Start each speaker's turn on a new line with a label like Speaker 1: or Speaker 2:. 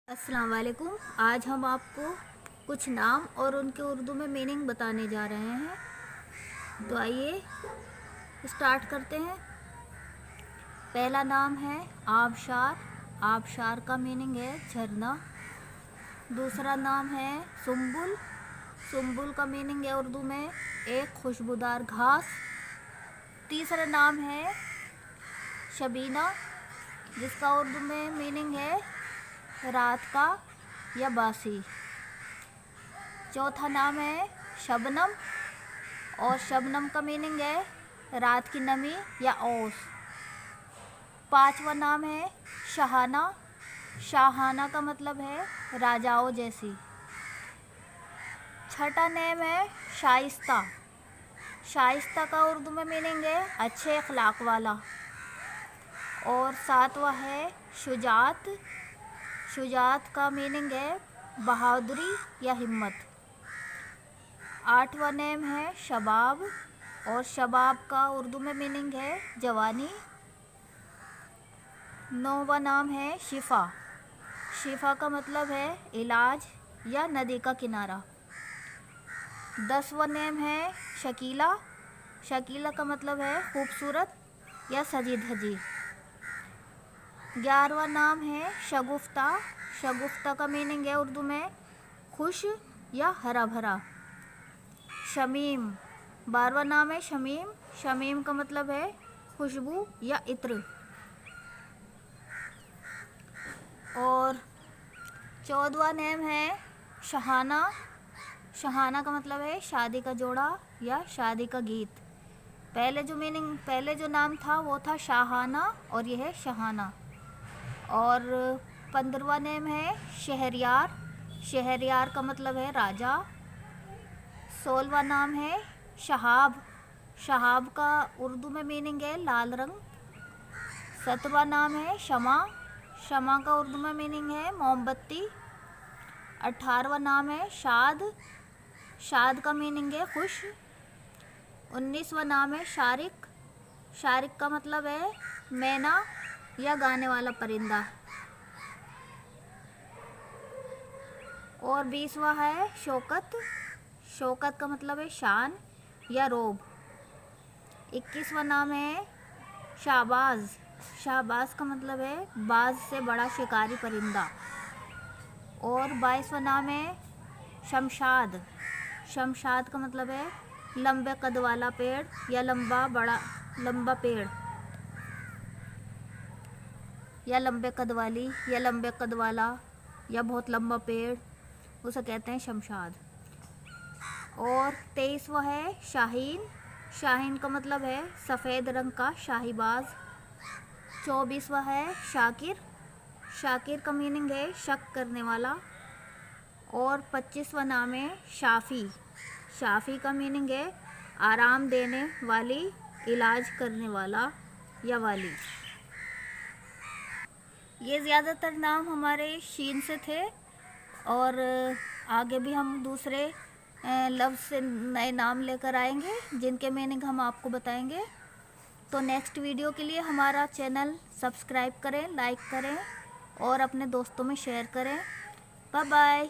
Speaker 1: अस्सलाम वालेकुम। आज हम आपको कुछ नाम और उनके उर्दू में मीनिंग बताने जा रहे हैं। तो आइए स्टार्ट करते हैं। पहला नाम है आबशार। आबशार का मीनिंग है झरना। दूसरा नाम है सुम्बुल। सुम्बुल का मीनिंग है उर्दू में एक खुशबूदार घास। तीसरा नाम है शबीना, जिसका उर्दू में मीनिंग है रात का या बासी। चौथा नाम है शबनम, और शबनम का मीनिंग है रात की नमी या ओस। पांचवा नाम है शाहाना। शाहाना का मतलब है राजाओं जैसी। छठा नेम है शाइस्ता। शाइस्ता का उर्दू में मीनिंग है अच्छे अखलाक वाला। और सातवां है शुजात। शुजात का मीनिंग है बहादुरी या हिम्मत। आठवां नेम है शबाब, और शबाब का उर्दू में मीनिंग है जवानी। नौवां नाम है शिफा। शिफा का मतलब है इलाज या नदी का किनारा। 10वां नेम है शकीला। शकीला का मतलब है खूबसूरत या सजी धजी। 11वां नाम है शगुफ्ता। शगुफ्ता का मीनिंग है उर्दू में खुश या हरा भरा। शमीम। 12वां नाम है शमीम। शमीम का मतलब है खुशबू या इत्र। और 14वां नेम है शहाना। शहाना का मतलब है शादी का जोड़ा या शादी का गीत। पहले जो नाम था वो था शाहाना, और यह है शहाना। और 15वां नेम है शहरयार। शहरयार का मतलब है राजा। 16वां नाम है शहाब। शहाब का उर्दू में मीनिंग है लाल रंग। 17वां नाम है शमा। शमा का उर्दू में मीनिंग है मोमबत्ती। 18वां नाम है शाद। शाद का मीनिंग है खुश। 19वां नाम है शारिक। शारिक का मतलब है मैना या गाने वाला परिंदा। और 20वां है शौकत। शौकत का मतलब है शान या रोब। 21वां नाम है शाहबाज। शाहबाज का मतलब है बाज से बड़ा शिकारी परिंदा। और 22वां नाम है शमशाद। शमशाद का मतलब है लंबे कद वाला पेड़ या लंबा पेड़, या लंबे कद वाली या लंबे कद वाला या बहुत लंबा पेड़, उसे कहते हैं शमशाद। और 23वां है शाहीन। शाहीन का मतलब है सफ़ेद रंग का शाहीबाज। 24वां है शाकिर। शाकिर का मीनिंग है शक करने वाला। और 25वां नाम है शाफ़ी। शाफ़ी का मीनिंग है आराम देने वाली, इलाज करने वाला या वाली। ये ज़्यादातर नाम हमारे शीन से थे, और आगे भी हम दूसरे लफ्ज़ से नए नाम लेकर आएंगे जिनके मीनिंग हम आपको बताएंगे। तो नेक्स्ट वीडियो के लिए हमारा चैनल सब्सक्राइब करें, लाइक करें और अपने दोस्तों में शेयर करें। Bye bye.